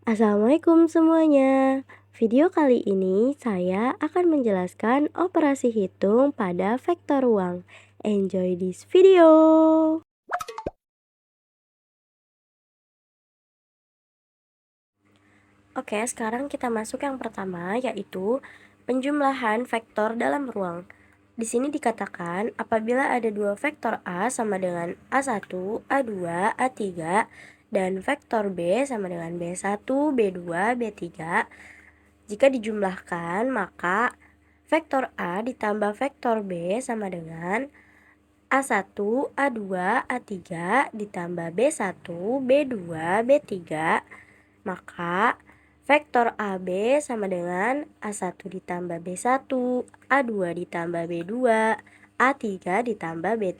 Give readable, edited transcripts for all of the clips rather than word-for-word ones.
Assalamualaikum semuanya. Video kali ini saya akan menjelaskan operasi hitung pada vektor ruang. Enjoy this video. Oke, sekarang kita masuk yang pertama, yaitu penjumlahan vektor dalam ruang. Di sini dikatakan apabila ada dua vektor A sama dengan A1, A2, A3, dan vektor B sama dengan B1, B2, B3, jika dijumlahkan, maka vektor A ditambah vektor B sama dengan A1, A2, A3 ditambah B1, B2, B3. Maka vektor AB sama dengan A1 ditambah B1, A2 ditambah B2, A3 ditambah B3.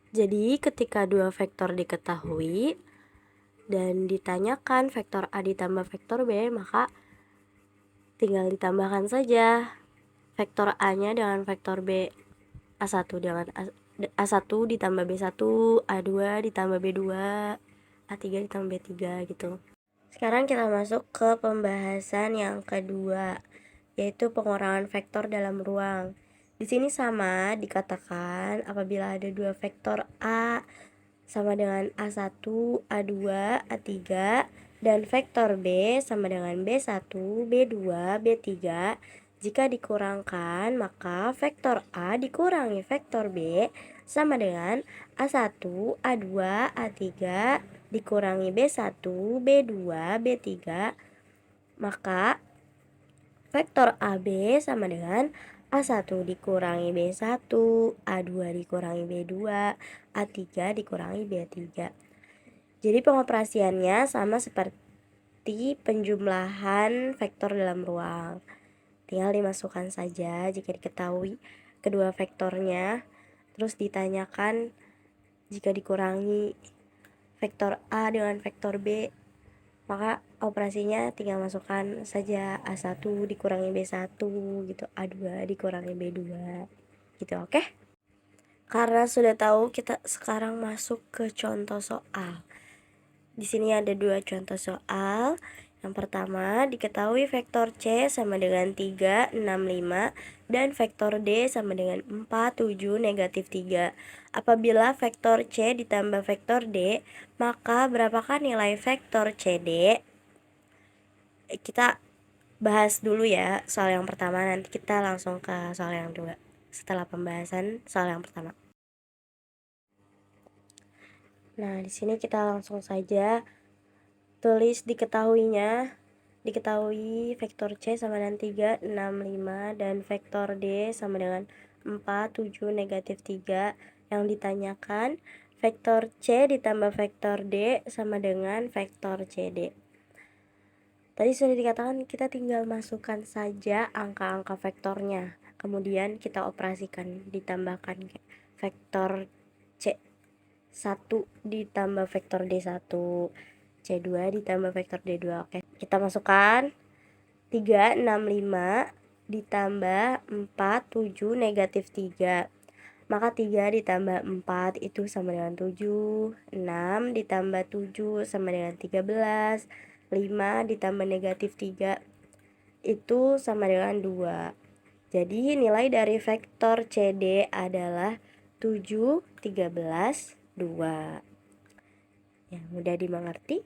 Jadi ketika dua vektor diketahui dan ditanyakan vektor A ditambah vektor B, maka tinggal ditambahkan saja vektor A-nya dengan vektor B. A1 dengan A1 ditambah B1, A2 ditambah B2, A3 ditambah B3 gitu. Sekarang kita masuk ke pembahasan yang kedua, yaitu pengurangan vektor dalam ruang. Di sini sama dikatakan apabila ada dua vektor A sama dengan A1, A2, A3 dan vektor B sama dengan B1, B2, B3, jika dikurangkan maka vektor A dikurangi vektor B sama dengan A1, A2, A3 dikurangi B1, B2, B3, maka vektor AB sama dengan A1 dikurangi B1, A2 dikurangi B2, A3 dikurangi B3. Jadi pengoperasiannya sama seperti penjumlahan vektor dalam ruang. Tinggal dimasukkan saja jika diketahui kedua vektornya, terus ditanyakan jika dikurangi vektor A dengan vektor B, maka operasinya tinggal masukkan saja A1 dikurangi B1 gitu, A2 dikurangi B2 gitu, oke? Karena sudah tahu, kita sekarang masuk ke contoh soal. Di sini ada dua contoh soal. Yang pertama, diketahui vektor C sama dengan 3, 6, 5 dan vektor D sama dengan 4, 7, negatif 3. Apabila vektor C ditambah vektor D, maka berapakah nilai vektor CD? Kita bahas dulu ya soal yang pertama, nanti kita langsung ke soal yang kedua setelah pembahasan soal yang pertama. Nah, di sini kita langsung saja tulis diketahui vektor C sama dengan 3, 6, 5 dan vektor D sama dengan 4, 7, negatif 3. Yang ditanyakan vektor C ditambah vektor D sama dengan vektor CD. Tadi sudah dikatakan kita tinggal masukkan saja angka-angka vektornya, kemudian kita operasikan, ditambahkan vektor C1 ditambah vektor D1, C2 ditambah vektor D2. Oke, kita masukkan 3, 6, 5 ditambah 4, 7, negatif 3. Maka 3 ditambah 4 itu sama dengan 7, 6 ditambah 7 sama dengan 13, 5 ditambah negatif 3 itu sama dengan 2. Jadi nilai dari vektor CD adalah 7, 13, 2. Ya, mudah dimengerti.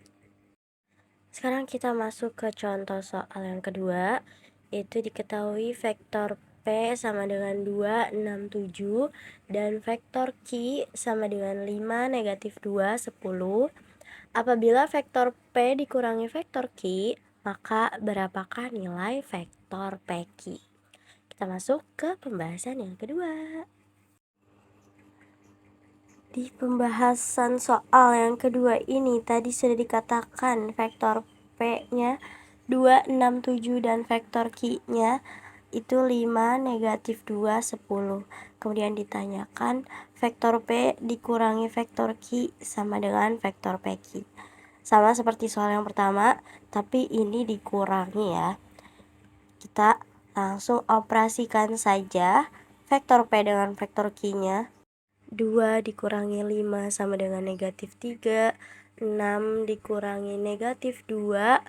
Sekarang kita masuk ke contoh soal yang kedua, yaitu diketahui vektor P sama dengan 2, 6, 7 dan vektor Q sama dengan 5, negatif 2, 10. Apabila vektor P dikurangi vektor Q, maka berapakah nilai vektor PQ? Kita masuk ke pembahasan yang kedua. Di pembahasan soal yang kedua ini tadi sudah dikatakan vektor P-nya 2, 6, 7 dan vektor Q-nya itu 5, negatif 2, 10. Kemudian ditanyakan vektor P dikurangi vektor Q sama dengan vektor PQ. Sama seperti soal yang pertama, tapi ini dikurangi ya. Kita langsung operasikan saja vektor P dengan vektor Q-nya. 2 dikurangi 5 sama dengan negatif 3, 6 dikurangi negatif 2,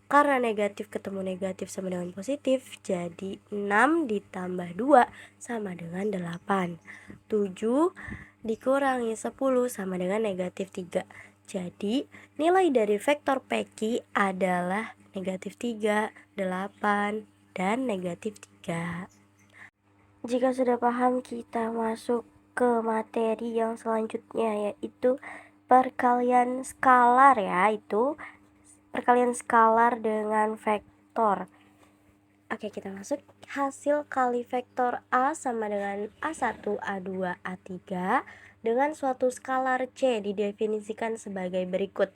karena negatif ketemu negatif sama dengan positif, jadi 6 ditambah 2 sama dengan 8. 7 dikurangi 10 sama dengan negatif 3. Jadi nilai dari vektor PQ adalah negatif 3, 8, dan negatif 3. Jika sudah paham, kita masuk ke materi yang selanjutnya, yaitu perkalian skalar, yaitu perkalian skalar dengan vektor. Oke, kita masuk. Hasil kali vektor A sama dengan A1, A2, A3 dengan suatu skalar C didefinisikan sebagai berikut.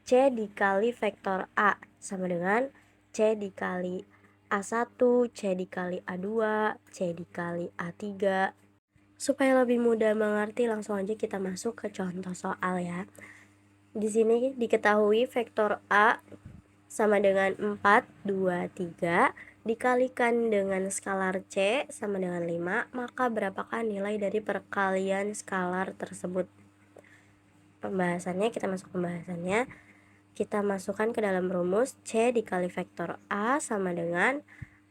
C dikali vektor A sama dengan C dikali A1, C dikali A2, C dikali A3. Supaya lebih mudah mengerti, langsung aja kita masuk ke contoh soal ya. Di sini diketahui vektor A sama dengan 4, 2, 3 dikalikan dengan skalar C sama dengan 5, maka berapakah nilai dari perkalian skalar tersebut? Pembahasannya, kita masuk pembahasannya. Kita masukkan ke dalam rumus C dikali vektor A sama dengan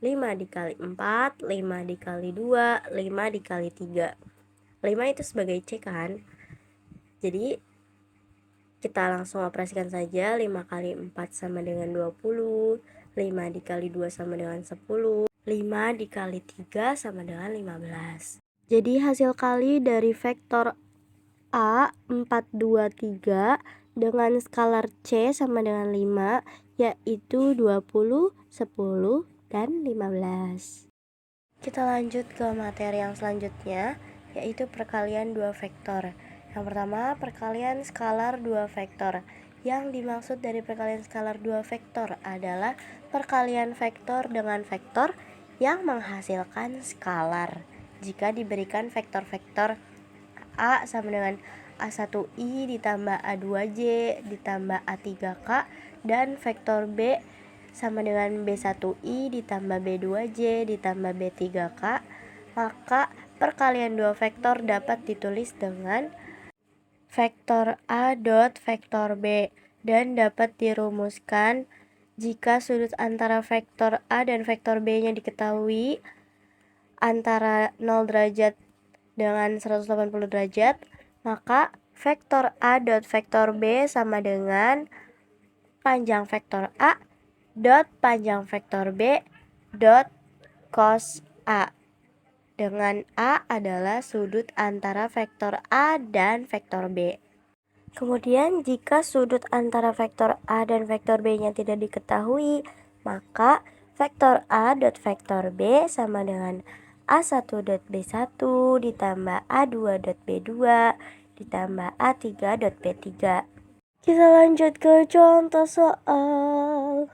5 dikali 4, 5 dikali 2, 5 dikali 3. 5 itu sebagai C kan? Jadi kita langsung operasikan saja. 5 kali 4 sama dengan 20, 5 dikali 2 sama dengan 10, 5 dikali 3 sama dengan 15. Jadi hasil kali dari vektor A 4, 2, 3 dengan skalar C sama dengan 5, yaitu 20, 10, dan 15. Kita lanjut ke materi yang selanjutnya, yaitu perkalian dua vektor. Yang pertama, perkalian skalar dua vektor. Yang dimaksud dari perkalian skalar dua vektor adalah perkalian vektor dengan vektor yang menghasilkan skalar. Jika diberikan vektor-vektor A sama dengan A1I ditambah A2J ditambah A3K dan vektor B sama dengan B1I ditambah B2J ditambah B3K, maka perkalian dua vektor dapat ditulis dengan vektor A dot vektor B dan dapat dirumuskan jika sudut antara vektor A dan vektor B-nya diketahui antara 0 derajat dengan 180 derajat, maka vektor A dot vektor B sama dengan panjang vektor A dot panjang vektor B dot cos A, dengan A adalah sudut antara vektor A dan vektor B. Kemudian jika sudut antara vektor A dan vektor B-nya tidak diketahui, maka vektor A dot vektor B sama dengan A1 dot B1 ditambah A2 dot B2 ditambah A3 dot B3. Kita lanjut ke contoh soal.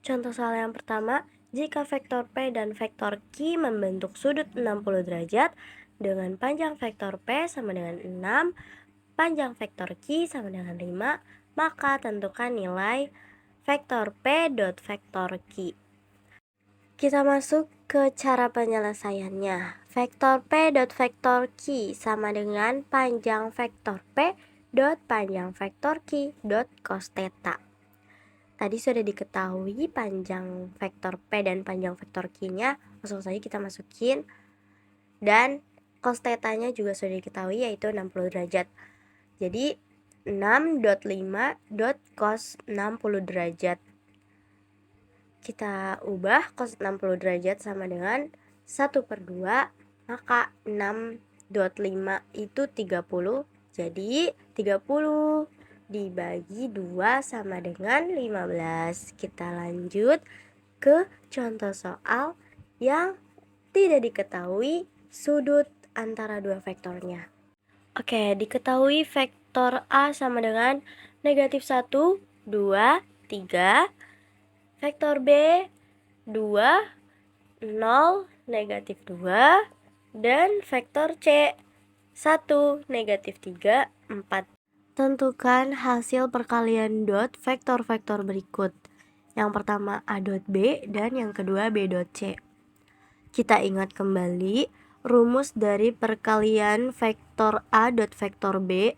Contoh soal yang pertama, jika vektor P dan vektor Q membentuk sudut 60 derajat dengan panjang vektor P sama dengan 6, panjang vektor Q sama dengan 5, maka tentukan nilai vektor P dot vektor Q. Kita masuk ke cara penyelesaiannya. Vektor P dot vektor Q sama dengan panjang vektor P dot panjang vektor Q dot cos theta. Tadi sudah diketahui panjang vektor P dan panjang vektor Q-nya, langsung saja kita masukin. Dan cos theta-nya juga sudah diketahui, yaitu 60 derajat. Jadi 6.5 dot cos 60 derajat. Kita ubah cos 60 derajat sama dengan 1/2, maka 6.5 itu 30. Jadi 30 dibagi 2 sama dengan 15. Kita lanjut ke contoh soal yang tidak diketahui sudut antara dua vektornya. Oke, diketahui vektor A sama dengan negatif 1, 2, 3. Vektor B 2, 0, negatif 2. Dan vektor C 1, negatif 3, 4. Tentukan hasil perkalian dot vektor-vektor berikut. Yang pertama A dot B dan yang kedua B dot C. Kita ingat kembali rumus dari perkalian vektor A dot vektor B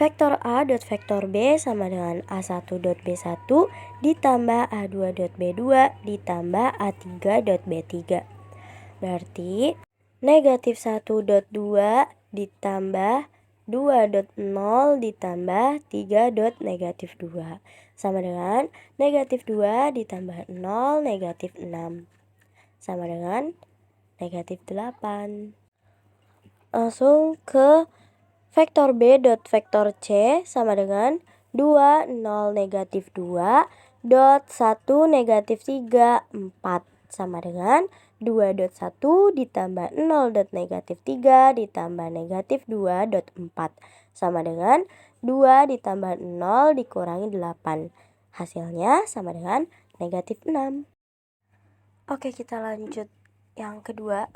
Vektor A dot vektor B sama dengan A1 dot B1 ditambah A2 dot B2 ditambah A3 dot B3. Berarti negatif 1 dot 2 ditambah 2 dot 0 ditambah 3 dot negatif 2 sama dengan negatif 2 ditambah 0 negatif 6 sama dengan negatif 8. Langsung ke vektor B dot vektor C sama dengan 2, 0, negatif 2 dot 1, negatif 3, 4 sama dengan 2 dot 1 ditambah 0 dot negatif 3 ditambah negatif 2 dot 4 sama dengan 2 ditambah 0 dikurangi 8. Hasilnya sama dengan negatif 6. Oke, kita lanjut yang kedua.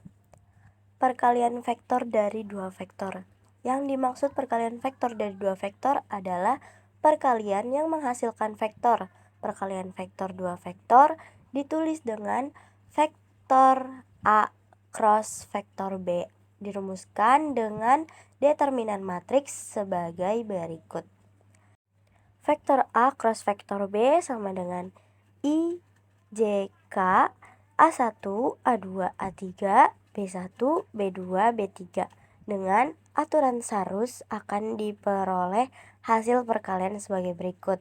Perkalian vektor dari dua vektor. Yang dimaksud perkalian vektor dari dua vektor adalah perkalian yang menghasilkan vektor. Perkalian vektor dua vektor ditulis dengan vektor A cross vektor B. Dirumuskan dengan determinan matriks sebagai berikut. Vektor A cross vektor B sama dengan I, J, K, A1, A2, A3, B1, B2, B3. Dengan aturan Sarus akan diperoleh hasil perkalian sebagai berikut.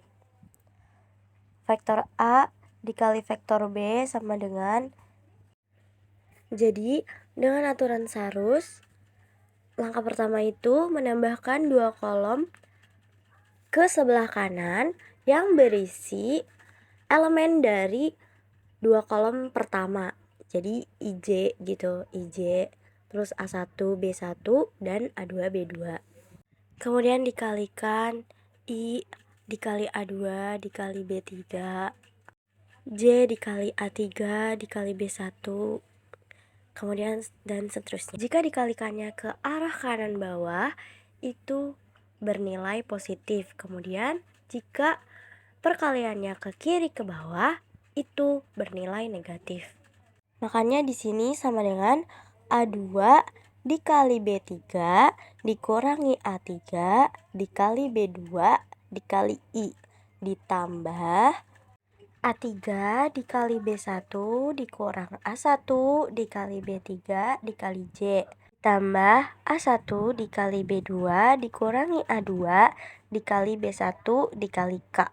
Vektor A dikali vektor B sama dengan, jadi dengan aturan Sarus, langkah pertama itu menambahkan dua kolom ke sebelah kanan yang berisi elemen dari dua kolom pertama. Jadi IJ gitu, IJ, terus A1, B1, dan A2, B2. Kemudian dikalikan I dikali A2 dikali B3, J dikali A3 dikali B1, kemudian dan seterusnya. Jika dikalikannya ke arah kanan bawah, itu bernilai positif. Kemudian jika perkaliannya ke kiri ke bawah, itu bernilai negatif. Makanya di sini sama dengan A2 dikali B3 dikurangi A3 dikali B2 dikali I ditambah A3 dikali B1 dikurang A1 dikali B3 dikali J ditambah A1 dikali B2 dikurangi A2 dikali B1 dikali K.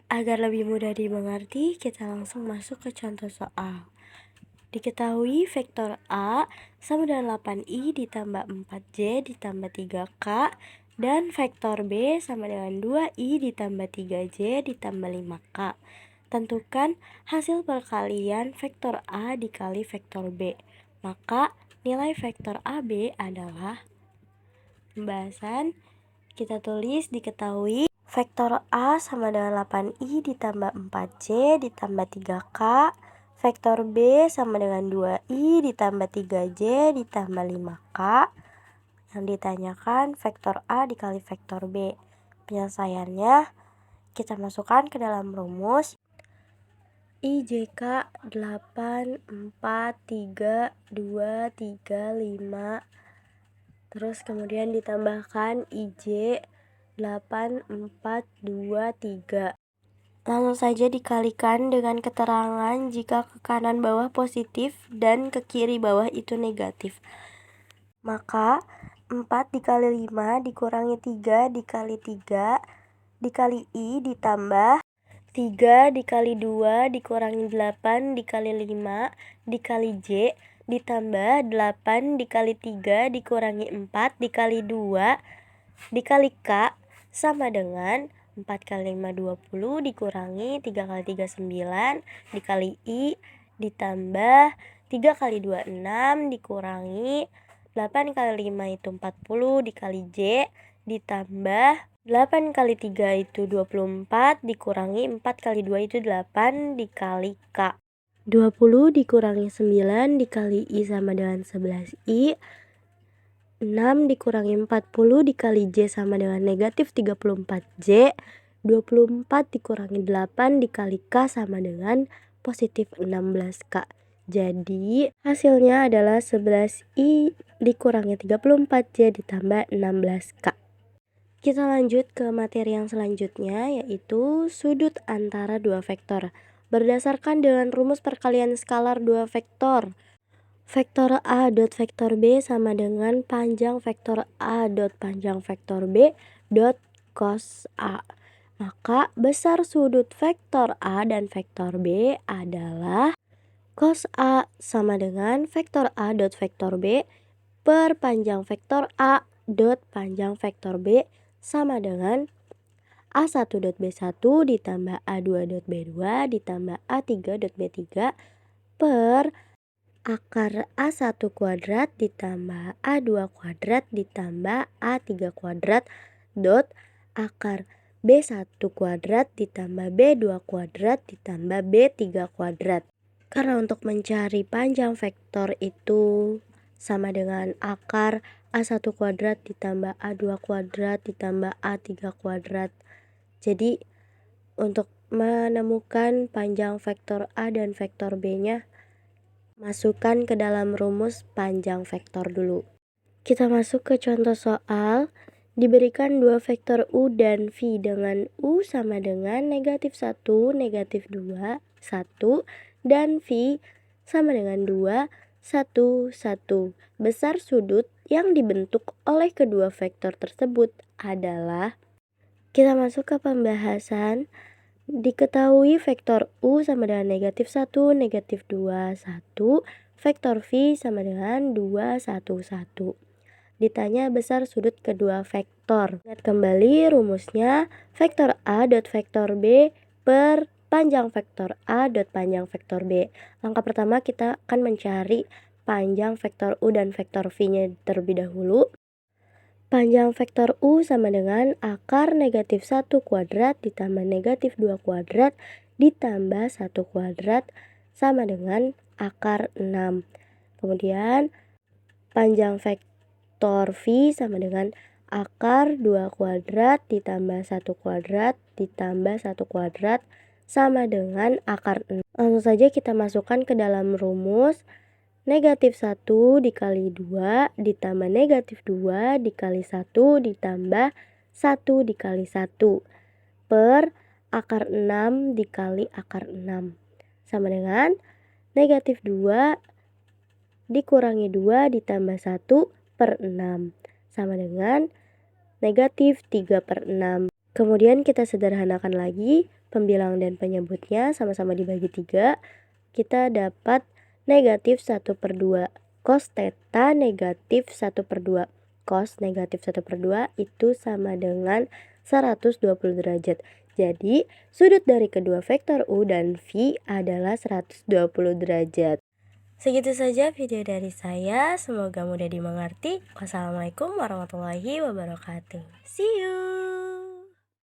Agar lebih mudah dimengerti, kita langsung masuk ke contoh soal. Diketahui vektor A sama dengan 8I ditambah 4J ditambah 3K dan vektor B sama dengan 2I ditambah 3J ditambah 5K. Tentukan hasil perkalian vektor A dikali vektor B. Maka nilai vektor AB adalah, pembahasan kita tulis diketahui vektor A sama dengan 8I ditambah 4J ditambah 3K. Vektor B sama dengan 2I ditambah 3J ditambah 5K. Yang ditanyakan vektor A dikali vektor B. Penyelesaiannya kita masukkan ke dalam rumus. IJK 8, 4, 3, 2, 3, 5. Terus kemudian ditambahkan IJ 8, 4, 2, 3. Langsung saja dikalikan dengan keterangan jika ke kanan bawah positif dan ke kiri bawah itu negatif. Maka 4 dikali 5 dikurangi 3 dikali 3 dikali I ditambah 3 dikali 2 dikurangi 8 dikali 5 dikali J ditambah 8 dikali 3 dikurangi 4 dikali 2 dikali K sama dengan 4 kali 5 20 dikurangi 3 kali 3 9 dikali I ditambah 3 kali 2 6 dikurangi 8 kali 5 itu 40 dikali J ditambah 8 kali 3 itu 24 dikurangi 4 kali 2 itu 8 dikali K. 20 dikurangi 9 dikali I sama dengan 11I. 6 dikurangi 40 dikali J sama dengan negatif 34J. 24 dikurangi 8 dikali K sama dengan positif 16K. Jadi hasilnya adalah 11I dikurangi 34J ditambah 16K. Kita lanjut ke materi yang selanjutnya, yaitu sudut antara dua vektor. Berdasarkan dengan rumus perkalian skalar dua vektor, vektor A dot vektor B sama dengan panjang vektor A dot panjang vektor B dot cos A. Maka besar sudut vektor A dan vektor B adalah cos A sama dengan vektor A dot vektor B per panjang vektor A dot panjang vektor B sama dengan A1 dot B1 ditambah A2 dot B2 ditambah A3 dot B3 per akar A1 kuadrat ditambah A2 kuadrat ditambah A3 kuadrat dot akar B1 kuadrat ditambah B2 kuadrat ditambah B3 kuadrat. Karena untuk mencari panjang vektor itu sama dengan akar A1 kuadrat ditambah A2 kuadrat ditambah A3 kuadrat. Jadi untuk menemukan panjang vektor A dan vektor B-nya, masukkan ke dalam rumus panjang vektor dulu. Kita masuk ke contoh soal. Diberikan dua vektor U dan V dengan U sama dengan negatif 1, negatif 2, 1, dan V sama dengan 2, 1, 1. Besar sudut yang dibentuk oleh kedua vektor tersebut adalah. Kita masuk ke pembahasan. Diketahui vektor U sama dengan negatif 1, negatif 2, 1. Vektor V sama dengan 2, 1, 1. Ditanya besar sudut kedua vektor. Ingat kembali rumusnya, vektor A dot vektor B per panjang vektor A dot panjang vektor B. Langkah pertama kita akan mencari panjang vektor U dan vektor V-nya terlebih dahulu. Panjang vektor U sama dengan akar negatif 1 kuadrat ditambah negatif 2 kuadrat ditambah 1 kuadrat sama dengan akar 6. Kemudian panjang vektor V sama dengan akar 2 kuadrat ditambah 1 kuadrat ditambah 1 kuadrat sama dengan akar 6. Langsung saja kita masukkan ke dalam rumus. Negatif 1 dikali 2 ditambah negatif 2 dikali 1 ditambah 1 dikali 1 per akar 6 dikali akar 6 sama dengan negatif 2 dikurangi 2 ditambah 1 per 6 sama dengan negatif 3 per 6. Kemudian kita sederhanakan lagi pembilang dan penyebutnya sama-sama dibagi 3. Kita dapat negatif 1 per 2 cos theta negatif 1 per 2. Cos negatif 1 per 2 itu sama dengan 120 derajat. Jadi sudut dari kedua vektor U dan V adalah 120 derajat. Segitu saja video dari saya. Semoga mudah dimengerti. Wassalamualaikum warahmatullahi wabarakatuh. See you.